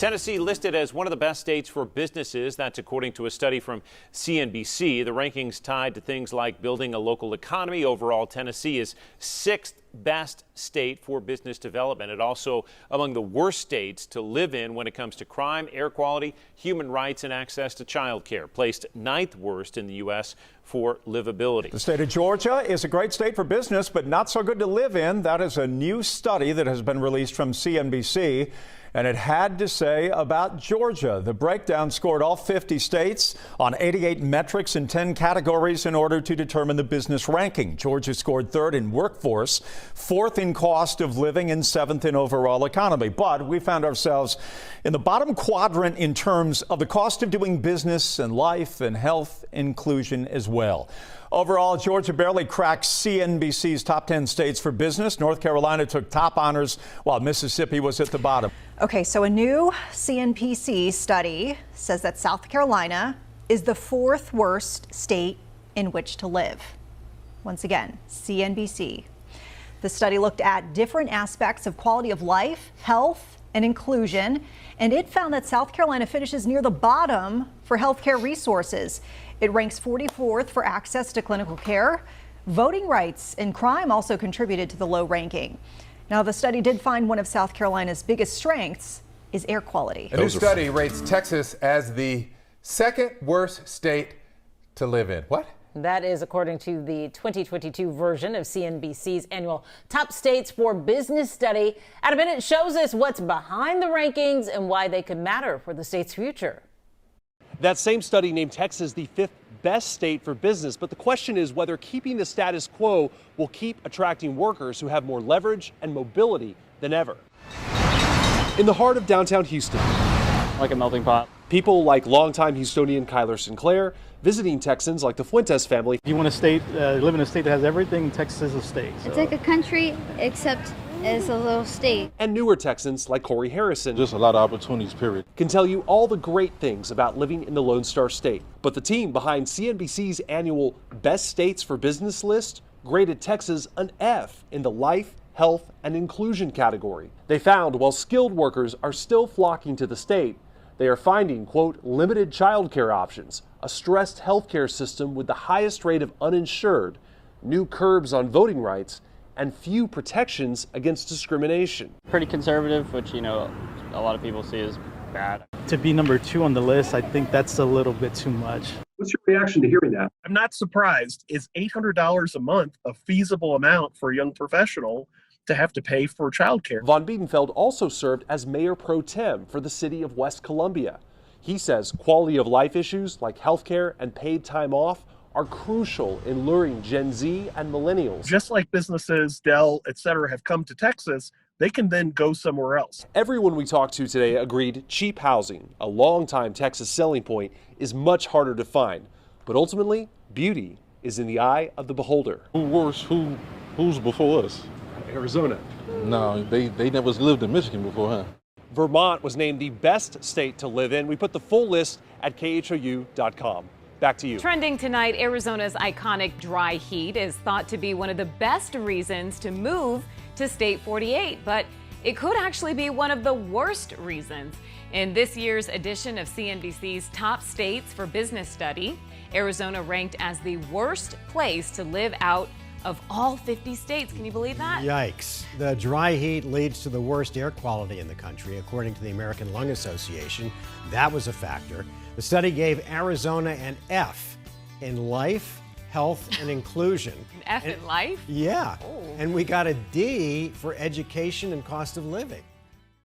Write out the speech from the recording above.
Tennessee listed as one of the best states for businesses. That's according to a study from CNBC. The rankings tied to things like building a local economy. Overall, Tennessee is sixth best state for business development. It also among the worst states to live in when it comes to crime, air quality, human rights, and access to child care. Placed ninth worst in the U.S. for livability. The state of Georgia is a great state for business, but not so good to live in. That is a new study that has been released from CNBC. And it had to say about Georgia. The breakdown scored all 50 states on 88 metrics in 10 categories in order to determine the business ranking. Georgia scored third in workforce, fourth in cost of living, and seventh in overall economy. But we found ourselves in the bottom quadrant in terms of the cost of doing business and life and health inclusion as well. Overall, Georgia barely cracked CNBC's top 10 states for business. North Carolina took top honors while Mississippi was at the bottom. Okay, so a new CNBC study says that South Carolina is the fourth worst state in which to live. Once again, CNBC. The study looked at different aspects of quality of life, health, and inclusion, and it found that South Carolina finishes near the bottom for healthcare resources. It ranks 44th for access to clinical care. Voting rights and crime also contributed to the low ranking. Now, the study did find one of South Carolina's biggest strengths is air quality. A new study rates Texas as the second worst state to live in. What? That is according to the 2022 version of CNBC's annual Top States for Business study. At a minute shows us what's behind the rankings and why they could matter for the state's future. That same study named Texas the fifth best state for business, but the question is whether keeping the status quo will keep attracting workers who have more leverage and mobility than ever. In the heart of downtown Houston, like a melting pot. People like longtime Houstonian Kyler Sinclair, visiting Texans like the Fuentes family. If you want to live in a state that has everything, Texas is a state. So. It's like a country, except it's a little state. And newer Texans like Corey Harrison. Just a lot of opportunities, period. Can tell you all the great things about living in the Lone Star State. But the team behind CNBC's annual Best States for Business list graded Texas an F in the life, health, and inclusion category. They found while skilled workers are still flocking to the state, they are finding, quote, limited childcare options, a stressed healthcare system with the highest rate of uninsured, new curbs on voting rights, and few protections against discrimination. Pretty conservative, which, a lot of people see as bad. To be number 2 on the list, I think that's a little bit too much. What's your reaction to hearing that? I'm not surprised. Is $800 a month a feasible amount for a young professional to have to pay for childcare? Von Biedenfeld also served as mayor pro tem for the city of West Columbia. He says quality of life issues like healthcare and paid time off are crucial in luring Gen Z and millennials. Just like businesses, Dell, et cetera, have come to Texas, they can then go somewhere else. Everyone we talked to today agreed cheap housing, a longtime Texas selling point, is much harder to find. But ultimately, beauty is in the eye of the beholder. Who's before us? Arizona. No, they never lived in Michigan before, huh? Vermont was named the best state to live in. We put the full list at khou.com. Back to you. Trending tonight, Arizona's iconic dry heat is thought to be one of the best reasons to move to State 48, but it could actually be one of the worst reasons. In this year's edition of CNBC's Top States for Business study, Arizona ranked as the worst place to live out of all 50 states. Can you believe that? Yikes. The dry heat leads to the worst air quality in the country, according to the American Lung Association. That was a factor. The study gave Arizona an F in life, health, and inclusion. An F in life? Yeah. Oh. And we got a D for education and cost of living.